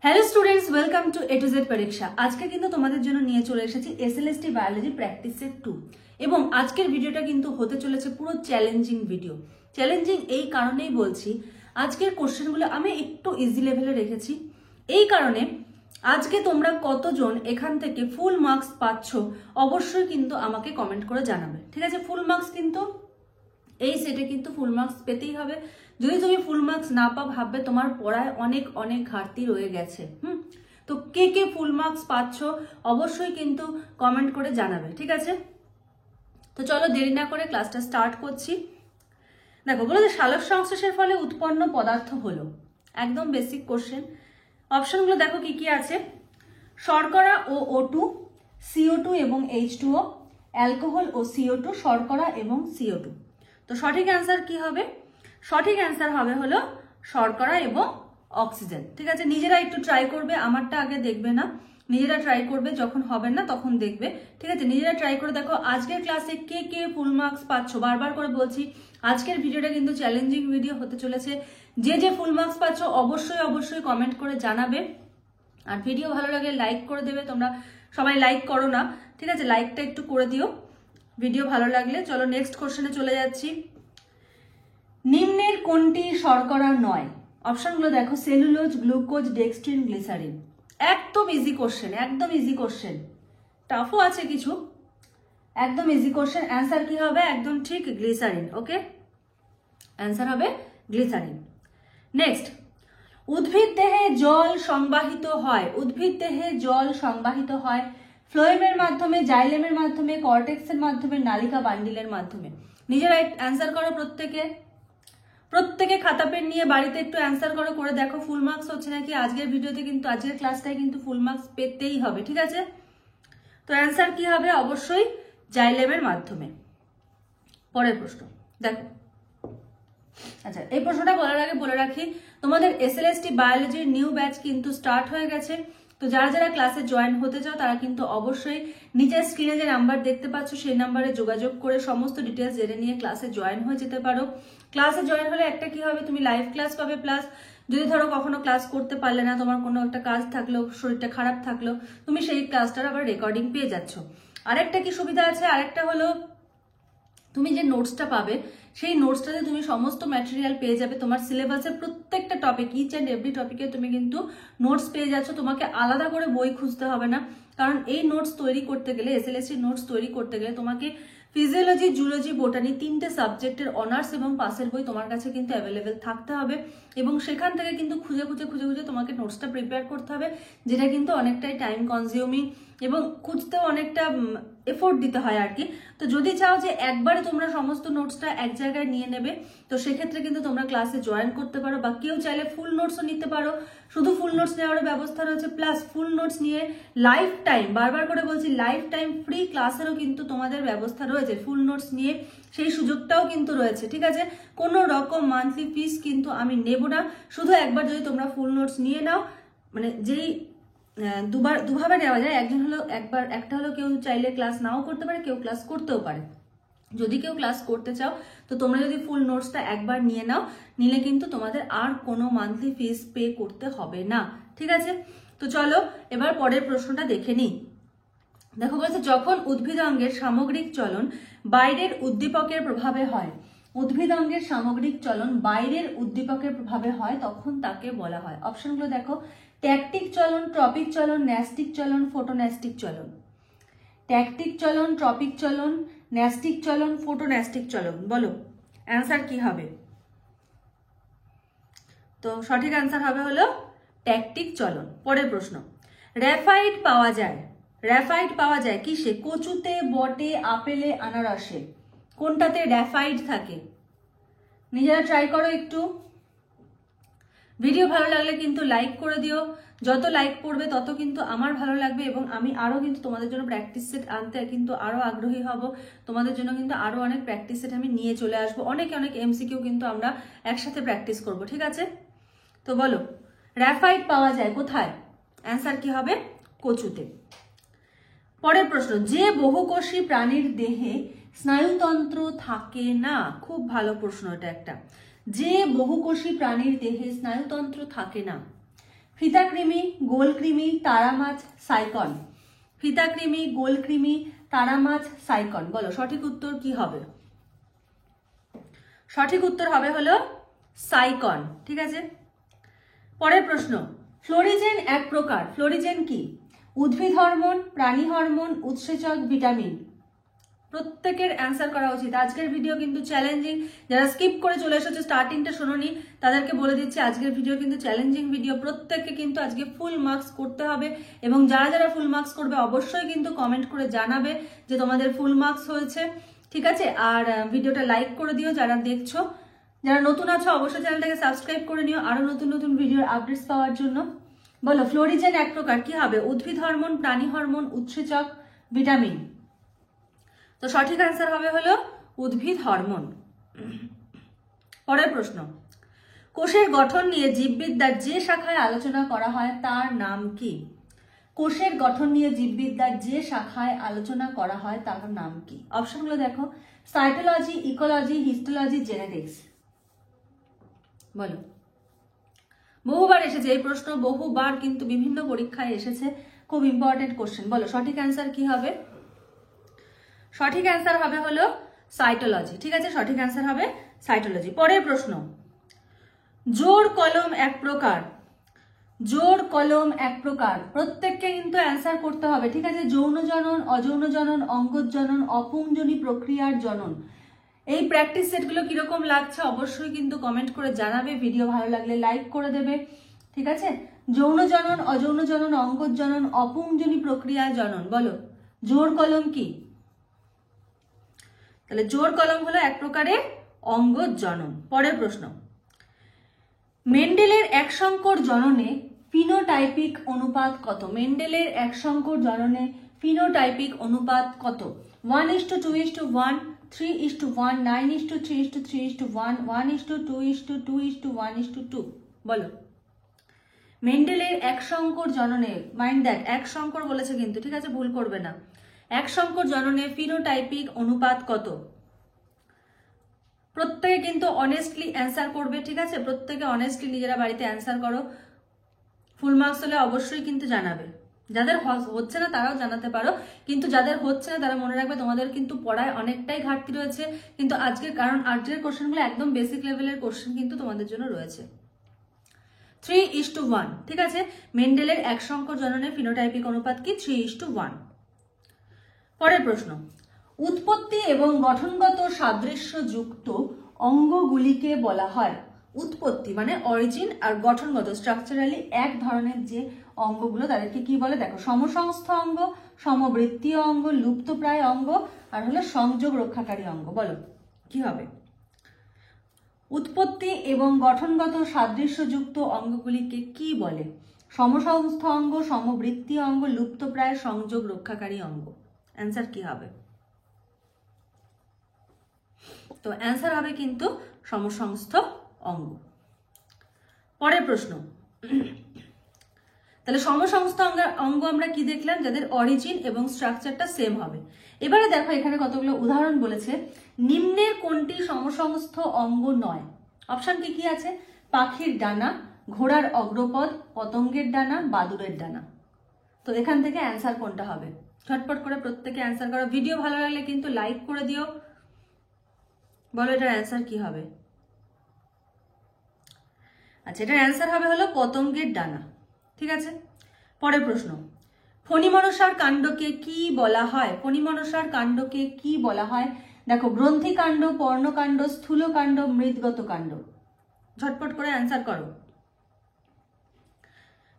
Hello students, welcome to A to Z পরীক্ষা। আজকে কিন্তু তোমাদের জন্য নিয়ে চলে এসেছি এসএলএসটি বায়োলজি প্র্যাকটিস সেট 2 এবং আজকের ভিডিওটা কিন্তু হতে চলেছে পুরো চ্যালেঞ্জিং ভিডিও। চ্যালেঞ্জিং এই কারণেই বলছি, আজকের কোশ্চেনগুলো আমি একটু ইজি লেভেলে রেখেছি। এই কারণে আজকে তোমরা কতজন এখান থেকে ফুল মার্কস পাচ্ছ অবশ্যই কিন্তু আমাকে কমেন্ট করে জানাবে, ঠিক আছে? ফুল মার্কস কিন্তু এই সেটে কিন্তু ফুল মার্কস পেতেই হবে। যদি তুমি ফুল মার্কস না পাও, ভাববে তোমার পড়ায় অনেক অনেক ঘাটতি রয়ে গেছে। তো কে কে ফুল মার্কস পাচ্ছ অবশ্যই কিন্তু কমেন্ট করে জানাবে, ঠিক আছে? তো চলো দেরি না করে ক্লাসটা স্টার্ট করছি। দেখো, বলো যে সালোক সংশ্লেষের ফলে উৎপন্ন পদার্থ হলো, একদম বেসিক কোশ্চেন। অপশনগুলো দেখো কি কি আছে: শর্করা ও O2, CO2 এবং H2O, অ্যালকোহল ও CO2, শর্করা এবং CO2। তো সঠিক অ্যান্সার কি হবে? সঠিক অ্যান্সার হবে হলো শর্করা এবং অক্সিজেন, ঠিক আছে? নিজেরা একটু ট্রাই করবে, আমারটা আগে দেখবে না, নিজেরা ট্রাই করবে, যখন হবে না তখন দেখবে, ঠিক আছে? নিজেরা ট্রাই করে দেখো আজকের ক্লাসে কে কে ফুল মার্কস পাচ্ছ। বারবার করে বলছি, আজকের ভিডিওটা কিন্তু চ্যালেঞ্জিং ভিডিও হতে চলেছে। যে যে ফুল মার্কস পাচ্ছ অবশ্যই অবশ্যই কমেন্ট করে জানাবে। আর ভিডিও ভালো লাগলে লাইক করে দেবে। তোমরা সবাই লাইক করো না, ঠিক আছে? লাইকটা একটু করে দিও ভিডিও ভালো লাগলে। চলো নেক্সট কোশ্চেনে চলে যাচ্ছি। নিম্নের কোনটি শর্করা নয়? অপশনগুলো দেখো: সেলুলোজ, গ্লুকোজ, ডেক্সট্রিন, গ্লিসারিন। একদম ইজি কোশ্চেন, একদম ইজি কোশ্চেন, টাফও আছে কিছু, একদম ইজি কোশ্চেন। অ্যান্সার কি হবে? একদম ঠিক, গ্লিসারিন। ওকে, অ্যান্সার হবে গ্লিসারিন। নেক্সট, উদ্ভিদ দেহে জল সংবাহিত হয়। উদ্ভিদ দেহে জল সংবাহিত হয় ফ্লোয়েমের মাধ্যমে, জাইলেমের মাধ্যমে, কর্টেক্সের মাধ্যমে, নালিকা বান্ডিলের মাধ্যমে। নিজেরা অ্যান্সার করো, প্রত্যেকে খাতা পেন নিয়ে বাড়িতে একটু অ্যান্সার করো, করে দেখো ফুল মার্কস হচ্ছে নাকি। আজকের ভিডিওতে কিন্তু, আজকের ক্লাসটায় কিন্তু ফুল মার্কস পেতেই হবে, ঠিক আছে? তো অ্যান্সার কি হবে? অবশ্যই জাইলেমের মাধ্যমে। পরের প্রশ্ন দেখো। আচ্ছা, এই প্রশ্নটা বলার আগে বলে রাখি, তোমাদের এসএলএসটি বায়োলজির নিউ ব্যাচ কিন্তু স্টার্ট হয়ে গেছে। তো যারা যারা ক্লাসে জয়েন হতে চাও তারা কিন্তু অবশ্যই নিচের স্ক্রিনে যে নাম্বার দেখতে পাচ্ছ সেই নাম্বারে যোগাযোগ করে সমস্ত ডিটেলস জেনে নিয়ে ক্লাসে জয়েন হয়ে যেতে পারো। ক্লাসে জয়েন হলে একটা কি হবে, তুমি লাইভ ক্লাস পাবে, প্লাস যদি ধরো কখনো ক্লাস করতে পারলে না, তোমার কোনো একটা কাজ থাকলো, শরীরটা খারাপ থাকলো, তুমি সেই ক্লাসটার আবার রেকর্ডিং পেয়ে যাচ্ছ। আরেকটা কি সুবিধা আছে, আরেকটা হলো তুমি যে নোটসটা পাবে সেই নোটসটাতে তুমি সমস্ত ম্যাটেরিয়াল পেয়ে যাবে। তোমার সিলেবাসের প্রত্যেকটা টপিক, ইচ অ্যান্ড এভরি টপিকে তুমি কিন্তু নোটস পেয়ে যাচ্ছ। তোমাকে আলাদা করে বই খুঁজতে হবে না, কারণ এই নোটস তৈরি করতে গেলে, এসএলএসটি নোটস তৈরি করতে গেলে তোমাকে ফিজিওলজি, জুলজি, বোটানি তিনটে সাবজেক্টের অনার্স এবং পাসের বই তোমার কাছে কিন্তু অ্যাভেলেবেল থাকতে হবে এবং সেখান থেকে কিন্তু খুঁজে খুঁজে তোমাকে নোটসটা প্রিপেয়ার করতে হবে, যেটা কিন্তু অনেকটাই টাইম কনজিউমিং এবং খুঁজতেও অনেকটা এফোর্ট দিতে হয় আর কি। তো যদি চাও যে একবারে তোমরা সমস্ত নোটসটা এক জায়গায় নিয়ে নেবে, তো সেক্ষেত্রে কিন্তু তোমরা ক্লাসে জয়েন করতে পারো, বা কেউ চাইলে ফুল নোটসও নিতে পারো। শুধু ফুল নোটস নেওয়ার ব্যবস্থা রয়েছে, প্লাস ফুল নোটস নিয়ে লাইফ টাইম, বারবার করে বলছি, লাইফ টাইম ফ্রি ক্লাসেরও কিন্তু তোমাদের ব্যবস্থা রয়েছে। ফুল নোটস নিয়ে সেই সুযোগটাও কিন্তু রয়েছে, ঠিক আছে? কোনো রকম মান্থলি ফিস কিন্তু আমি নেব না। শুধু একবার যদি তোমরা ফুল নোটস নিয়ে নাও, মানে যেই দুভাবে নেওয়া যায়, একজন হলো একবার, একটা হলো কেউ চাইলে ক্লাস নাও করতে পারে, কেউ ক্লাস করতেও পারে। যদি কেউ ক্লাস করতে চাও তো তোমরা যদি ফুল নোটসটা একবার নিয়ে নাও, নিলে কিন্তু তোমাদের আর কোনো মান্থলি ফিস পে করতে হবে না, ঠিক আছে? তো চলো এবার পরের প্রশ্নটা দেখে নিই। দেখো, বলছে যখন উদ্ভিদাঙ্গের সামগ্রিক চলন বাইরের উদ্দীপকের প্রভাবে হয়, উদ্ভিদাঙ্গের সামগ্রিক চলন বাইরের উদ্দীপকের প্রভাবে হয় তখন তাকে বলা হয়। অপশনগুলো দেখো: ট্যাকটিক চলন, ট্রপিক চলন, ন্যাস্টিক চলন, ফোটোন্যাস্টিক চলন। ট্যাকটিক চলন, ট্রপিক চলন, ন্যাস্টিক চলন, ফোটোন্যাস্টিক চলন। বলো অ্যান্সার কি হবে? তো সঠিক অ্যান্সার হবে হলো ট্যাকটিক চলন। পরের প্রশ্ন, র্যাফাইড পাওয়া যায়, র্যাফাইড পাওয়া যায় কিসে? কচুতে, বটে, আপেলে, আনারসে। কোনটাতে র্যাফাইড থাকে? নিজেরা ট্রাই করো একটু। ভিডিও ভালো লাগলে কিন্তু লাইক করে দিও, যত লাইক পড়বে তত কিন্তু আমার ভালো লাগবে এবং আমি আরো কিন্তু তোমাদের জন্য প্র্যাকটিস সেট আনতে কিন্তু আরো আগ্রহী হব। তোমাদের জন্য কিন্তু আরো অনেক প্র্যাকটিস সেট আমি নিয়ে চলে আসবো, অনেক এমসিকিউ কিন্তু আমরা একসাথে প্র্যাকটিস করব, ঠিক আছে? তো বলো র্যাফাইড পাওয়া যায় কোথায়? অ্যান্সার কি হবে? কচুতে। পরের প্রশ্ন, যে বহুকোষী প্রাণীর দেহে স্নায়ুতন্ত্র থাকে না। খুব ভালো প্রশ্ন এটা একটা। যে বহুকোষী প্রাণীর দেহে স্নায়ুতন্ত্র থাকে না। ফিতাকৃমি, গোলকৃমি, তারামাছ, সাইকন। ফিতাকৃমি, গোলকৃমি, তারামাছ, সাইকন। বলো সঠিক উত্তর কি হবে? সঠিক উত্তর হবে হলো সাইকন। ঠিক আছে, পরের প্রশ্ন। ফ্লোরিজেন এক প্রকার। ফ্লোরিজেন কি? উদ্ভিদ হরমোন, প্রাণী হরমোন, উৎসেচক, ভিটামিন। প্রত্যেকের অ্যান্সার করা উচিত। আজকের ভিডিও কিন্তু চ্যালেঞ্জিং। যারা স্কিপ করে চলে এসেছে, স্টার্টিংটা শোনোনি, তাদেরকে বলে দিচ্ছি আজকের ভিডিও কিন্তু চ্যালেঞ্জিং ভিডিও। প্রত্যেককে কিন্তু আজকে ফুল মার্কস করতে হবে, এবং যারা যারা ফুল মার্কস করবে অবশ্যই কিন্তু কমেন্ট করে জানাবে যে তোমাদের ফুল মার্কস হয়েছে। ঠিক আছে, আর ভিডিওটা লাইক করে দিও যারা দেখছো। যারা নতুন আছো অবশ্যই চ্যানেলটাকে সাবস্ক্রাইব করে নিও আরো নতুন নতুন ভিডিওর আপডেটস পাওয়ার জন্য। বলো ফ্লোরিজেন এক প্রকার কি হবে? উদ্ভিদ হরমোন, প্রাণী হরমোন, উৎসেচক, ভিটামিন। তো সঠিক অ্যান্সার হবে হলো উদ্ভিদ হরমোন। পরের প্রশ্ন। কোষের গঠন নিয়ে জীববিদ্যার যে শাখায় আলোচনা করা হয় তার নাম কি? কোষের গঠন নিয়ে জীববিদ্যার যে শাখায় আলোচনা করা হয় তার নাম কি? অপশনগুলো দেখো, সাইটোলজি, ইকোলজি, হিস্টোলজি, জেনেটিক্স। বলো। বহুবার এসেছে এই প্রশ্ন, বহুবার কিন্তু বিভিন্ন পরীক্ষায় এসেছে, খুব ইম্পর্টেন্ট কোশ্চেন। বলো সঠিক অ্যান্সার কি হবে? সঠিক অ্যান্সার হবে হলো সাইটোলজি। ঠিক আছে, সঠিক অ্যান্সার হবে সাইটোলজি। পরের প্রশ্ন। জোড় কলম এক প্রকার। জোড় কলম এক প্রকার। প্রত্যেককে কিন্তু অ্যান্সার করতে হবে। ঠিক আছে, যৌন জনন, অযৌন জনন, অঙ্গজ জনন, অপুংজনী প্রক্রিয়ার জনন। এই প্র্যাকটিস সেটগুলো কিরকম লাগছে অবশ্যই কিন্তু কমেন্ট করে জানাবে। ভিডিও ভালো লাগলে লাইক করে দেবে। ঠিক আছে, যৌন জনন, অযৌন জনন, অঙ্গজ জনন, অপুংজনী প্রক্রিয়া জনন। বলো জোড় কলম কি? তাহলে জোড় কলম হলো এক প্রকারের অঙ্গজ জনন। পরের প্রশ্ন। মেন্ডেলের এক সংকর জননে ফিনোটাইপিক অনুপাত কত? মেন্ডেলের এক সংকর জননে ফিনোটাইপিক অনুপাত কত? 1:2:1, 3:1, 9:3:3:1, 1:2:2:1:2। বলো মেন্ডেলের এক সংকর জননে, মাইন্ড দ্যাট এক সংকর বলেছে কিন্তু, ঠিক আছে, ভুল করবে না। এক সংকর জননে ফিনোটাইপিক অনুপাত কত? প্রত্যেকে কিন্তু অনেস্টলি অ্যান্সার করবে। ঠিক আছে, প্রত্যেকে অনেস্টলি নিজেরা বাড়িতে অ্যান্সার করো। ফুল মার্কস হলে অবশ্যই কিন্তু জানাবে। যাদের হচ্ছে না তারাও জানাতে পারো, কিন্তু যাদের হচ্ছে না তারা মনে রাখবে তোমাদের কিন্তু পড়ায় অনেকটাই ঘাটতি রয়েছে। কিন্তু কারণ আজকের কোশ্চেনগুলো একদম বেসিক লেভেলের কোশ্চেন কিন্তু তোমাদের জন্য রয়েছে। 3:1। ঠিক আছে, মেন্ডেলের এক সংকর জননের ফিনোটাইপিক অনুপাত কি? 3:1। পরের প্রশ্ন। উৎপত্তি এবং গঠনগত সাদৃশ্য যুক্ত অঙ্গগুলিকে বলা হয়। উৎপত্তি মানে অরিজিন, আর গঠনগত স্ট্রাকচারালি এক ধরনের যে অঙ্গগুলো তাদেরকে কি বলে? দেখো, সমসংস্থ অঙ্গ, সমবৃত্তীয় অঙ্গ, লুপ্তপ্রায় অঙ্গ, আর হলো সংযোগ রক্ষাকারী অঙ্গ। বলো কি হবে? উৎপত্তি এবং গঠনগত সাদৃশ্যযুক্ত অঙ্গগুলিকে কি বলে? সমসংস্থ অঙ্গ, সমবৃত্তীয় অঙ্গ, লুপ্তপ্রায়, সংযোগ রক্ষাকারী অঙ্গ। অ্যান্সার কি হবে? তো অ্যান্সার হবে কিন্তু সমসংস্থ অঙ্গ। পরের প্রশ্ন। তাহলে সমসংস্থ অঙ্গ আমরা কি দেখলাম? যাদের অরিজিন এবং স্ট্রাকচারটা সেম হবে। এবারে দেখো এখানে কতগুলো উদাহরণ বলেছে। নিম্নের কোনটি সমসংস্থ অঙ্গ নয়? অপশন কি কি আছে? পাখির ডানা, ঘোড়ার অগ্রপদ, পতঙ্গের ডানা, বাদুড়ের ডানা। তো এখান থেকে অ্যান্সার কোনটা হবে? ঝটপট করে প্রত্যেকে অ্যান্সার করো। ভিডিও ভালো লাগলে কিন্তু লাইক করে দিও। বলো এটার অ্যান্সার কি হবে? আচ্ছা, এটার অ্যান্সার হবে হলো পতঙ্গের ডানা। ঠিক আছে, পরের প্রশ্ন। ফণিমনসার কাণ্ডকে কি বলা হয়? ফণিমনসার কাণ্ডকে কি বলা হয়? দেখো, গ্রন্থিকাণ্ড, পর্ণকাণ্ড, স্থূলকাণ্ড, মৃদগত কাণ্ড। ঝটপট করে অ্যান্সার করো।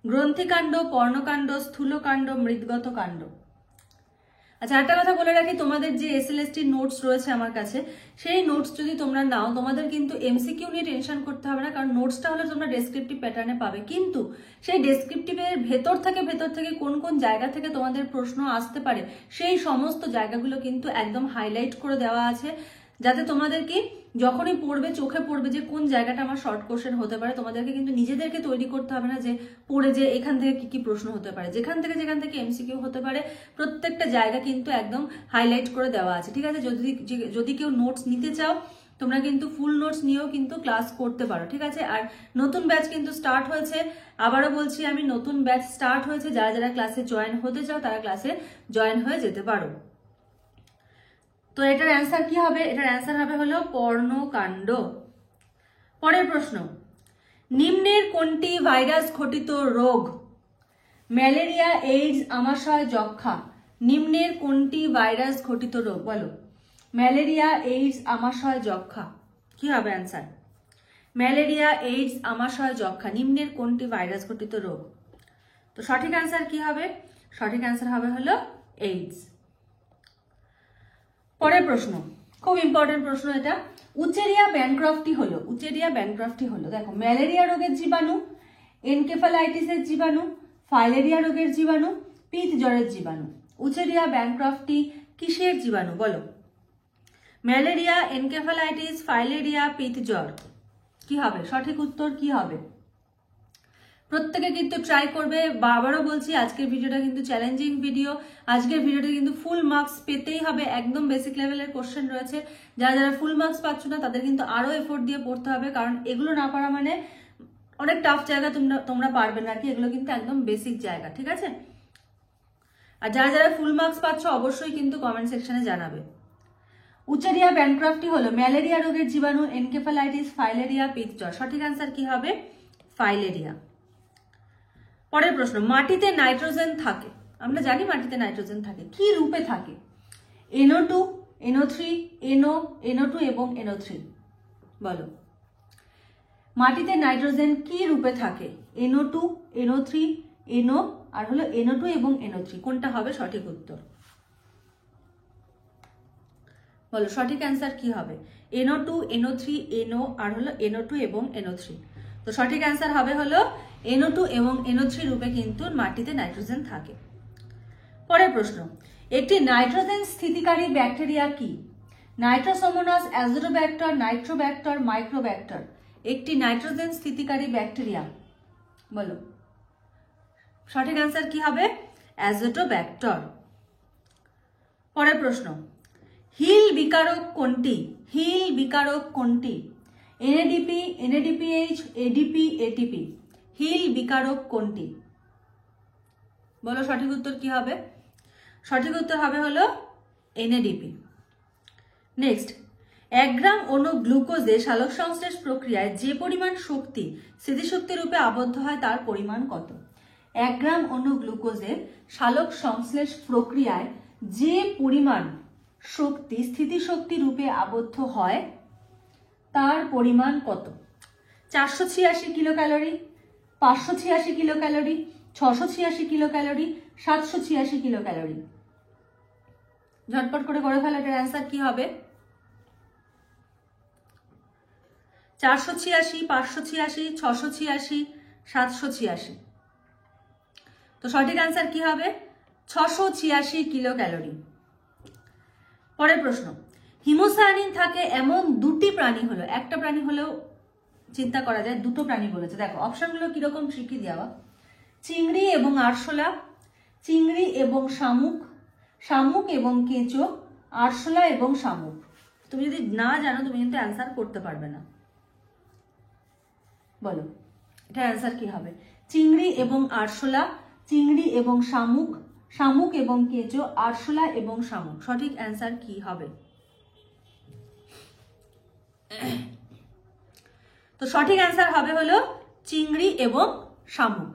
গ্রন্থিকাণ্ড, পর্ণকাণ্ড, স্থূলকাণ্ড, মৃদগত কাণ্ড। আচ্ছা, একটা কথা বলে রাখি, তোমাদের যে SLST নোটস রয়েছে আমার কাছে, সেই নোটস যদি তোমরা নাও, তোমাদের কিন্তু MCQ নিয়ে টেনশন করতে হবে না, কারণ নোটসটা হলে তোমরা ডেসক্রিপটিভ প্যাটার্নে পাবে। কিন্তু সেই ডেসক্রিপটিভের ভেতর থেকে কোন কোন জায়গা থেকে তোমাদের প্রশ্ন আসতে পারে সেই সমস্ত জায়গাগুলো কিন্তু একদম হাইলাইট করে দেওয়া আছে, যাতে তোমাদের কি যখনই পড়বে চোখে পড়বে যে কোন জায়গাটা আমার শর্ট কোশ্চেন হতে পারে। তোমাদেরকে কিন্তু নিজেদেরকে তৈরি করতে হবে না যে পড়ে যে এখান থেকে কি কি প্রশ্ন হতে পারে, যেখান থেকে MCQ হতে পারে, প্রত্যেকটা জায়গা কিন্তু একদম হাইলাইট করে দেওয়া আছে। ঠিক আছে, যদি কেউ নোটস নিতে চাও তোমরা কিন্তু ফুল নোটস নিয়েও কিন্তু ক্লাস করতে পারো, ঠিক আছে। আর নতুন ব্যাচ কিন্তু স্টার্ট হয়েছে, আবারও বলছি আমি, নতুন ব্যাচ স্টার্ট হয়েছে, যারা যারা ক্লাসে জয়েন হতে চাও তারা ক্লাসে জয়েন হয়ে যেতে পারো। তো এটার অ্যান্সার কি হবে? এটার অ্যান্সার হবে হলো কর্ণকাণ্ড। পরের প্রশ্ন, নিম্নের কোনটি ভাইরাস ঘটিত রোগ? ম্যালেরিয়া, এইডস, আমাশয়, যক্ষা। নিম্নের কোনটি ভাইরাস ঘটিত রোগ? বলো। ম্যালেরিয়া, এইডস, আমাশয়, যক্ষা। কি হবে অ্যান্সার? ম্যালেরিয়া, এইডস, আমাশয়, যক্ষা, নিম্নের কোনটি ভাইরাস ঘটিত রোগ? তো সঠিক অ্যান্সার কি হবে? সঠিক অ্যান্সার হবে হলো এইডস। পরের প্রশ্ন, খুব ইম্পর্টেন্ট প্রশ্ন এটা। উচেরিয়া ব্যানক্রফটি হলো, উচেরিয়া ব্যানক্রফটি হলো, দেখো, ম্যালেরিয়া রোগের জীবাণু, এনকেফালাইটিসের জীবাণু, ফাইলেরিয়া রোগের জীবাণু, পিত জ্বরের জীবাণু। উচেরিয়া ব্যানক্রফটি কিসের জীবাণু? বলো। ম্যালেরিয়া, এনকেফালাইটিস, ফাইলেরিয়া, পিত জ্বর। কি হবে সঠিক উত্তর? কি হবে? প্রত্যেকে কিন্তু ট্রাই করবে। আবারও বলছি, আজকের ভিডিওটা কিন্তু চ্যালেঞ্জিং ভিডিও। আজকের ভিডিওটা কিন্তু ফুল মার্কস পেতেই হবে, একদম বেসিক লেভেলের কোশ্চেন রয়েছে। যারা যারা ফুল মার্কস পাচ্ছ না তাদের কিন্তু আরো এফোর্ট দিয়ে পড়তে হবে, কারণ এগুলো না পারা মানে অনেক টাফ জায়গা, তোমরা পারবে না আর কি। এগুলো কিন্তু একদম বেসিক জায়গা, ঠিক আছে। আর যারা যারা ফুল মার্কস পাচ্ছ অবশ্যই কিন্তু কমেন্ট সেকশনে জানাবে। উচেরিয়া ব্যানক্রফটি হলো ম্যালেরিয়া রোগের জীবাণু, এনকেফালাইটিস, ফাইলেরিয়া, পিত জ্বর। সঠিক অ্যান্সার কি হবে? ফাইলেরিয়া। পরের প্রশ্ন, মাটিতে নাইট্রোজেন থাকে, আমরা জানি মাটিতে নাইট্রোজেন থাকে, কি রূপে থাকে? NO2, NO3, NO2 এবং NO3। বলো, মাটিতে নাইট্রোজেন কি রূপে থাকে? NO2, NO3, NO আর হলো NO2 এবং NO3, কোনটা হবে সঠিক উত্তর? বলো, সঠিক অ্যান্সার কি হবে? NO2, NO3, NO আর হলো NO2 এবং NO3। তো সঠিক অ্যান্সার হবে হলো NO2 এবং NO3 রূপে কিন্তু মাটিতে নাইট্রোজেন থাকে। পরের প্রশ্ন, একটি নাইট্রোজেন স্থিতিকারী ব্যাকটেরিয়া কি? Nitrosomonas, azotobacter, nitrobacter, microbacter. একটি নাইট্রোজেন স্থিতিকারী ব্যাকটেরিয়া। বলো, সঠিক অ্যান্সার কি হবে? অ্যাজোটোব্যাক্টর। পরের প্রশ্ন, হিল বিকারক কোনটি? হিল বিকারক কোনটি? NADP, NADPH, ADP, ATP। Hill বিকারক কোনটি? বলো, সঠিক উত্তর কি হবে? সঠিক উত্তর হবে হলো NADP। নেক্সট, 1 গ্রাম অণু গ্লুকোজে সালোক সংশ্লেষ প্রক্রিয়ায় যে পরিমাণ শক্তি স্থিতিশক্তি রূপে আবদ্ধ হয় তার পরিমাণ কত? 1 গ্রাম অণু গ্লুকোজের সালোক সংশ্লেষ প্রক্রিয়ায় যে পরিমাণ শক্তি স্থিতিশক্তি রূপে আবদ্ধ হয় তার পরিমাণ কত? 486 kilo calorie, 586 kilo calorie, 686 kilo calorie, 786 kilo calorie. ঝটপট করে ফেলো, এটার অ্যান্সার কি হবে? 486, 586, 686, 786। তো সঠিক অ্যান্সার কি হবে? 686 কিলো ক্যালোরি। পরের প্রশ্ন, হিমোসায়ানিন থাকে এমন দুটি প্রাণী হলো, একটা প্রাণী হলেও চিন্তা করা যায়, দুটো প্রাণী বলেছে। দেখো অপশনগুলো কিরকম শিখিয়ে দেওয়া। চিংড়ি এবং আরশোলা, চিংড়ি এবং শামুক, শামুক এবং কেঁচো, আরশোলা এবং শামুক। তুমি যদি না জানো তুমি কিন্তু অ্যান্সার করতে পারবে না। বলো, এটার অ্যান্সার কি হবে? চিংড়ি এবং আরশোলা, চিংড়ি এবং শামুক, শামুক এবং কেঁচো, আরশোলা এবং শামুক। সঠিক অ্যান্সার কি হবে? তো সঠিক অ্যান্সার হবে হলো চিংড়ি এবং শামুক।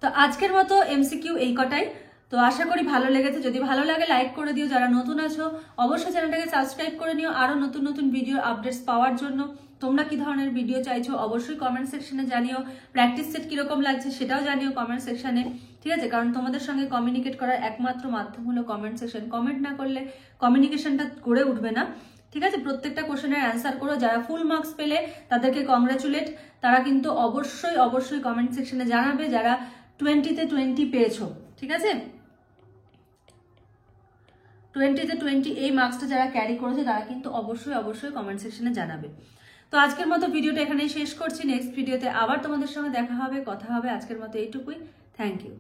তো আজকের মতো এমসিকিউ এই কটাই। তো আশা করি ভালো লেগেছে। যদি ভালো লাগে লাইক করে দিও, যারা নতুন আছো অবশ্যই চ্যানেলটাকে সাবস্ক্রাইব করে নিও আরো নতুন নতুন ভিডিও আপডেটস পাওয়ার জন্য। তোমরা কি ধরনের ভিডিও চাইছো অবশ্যই কমেন্ট সেকশনে জানিও। প্র্যাকটিস সেট কিরকম লাগছে সেটাও জানিও কমেন্ট সেকশনে, ঠিক আছে? কারণ তোমাদের সঙ্গে কমিউনিকেট করার একমাত্র মাধ্যম হলো কমেন্ট সেকশন। কমেন্ট না করলে কমিউনিকেশনটা গড়ে উঠবে না, ঠিক আছে? প্রত্যেকটা কোশ্চেনের অ্যান্সার করো। যারা ফুল মার্কস পেলে তাদেরকে কংগ্রাচুলেট। তারা কিন্তু অবশ্যই অবশ্যই কমেন্ট সেকশনে জানাবে যারা 20-তে 20 পেয়েছো, ঠিক আছে? 20-তে 20 এই মার্কসটা যারা ক্যারি করেছে তারা কিন্তু অবশ্যই অবশ্যই কমেন্ট সেকশনে জানাবে। তো আজকের মতো ভিডিওটা এখানেই শেষ করছি। নেক্সট ভিডিওতে আবার তোমাদের সঙ্গে দেখা হবে, কথা হবে। আজকের মতো এইটুকুই। Thank you.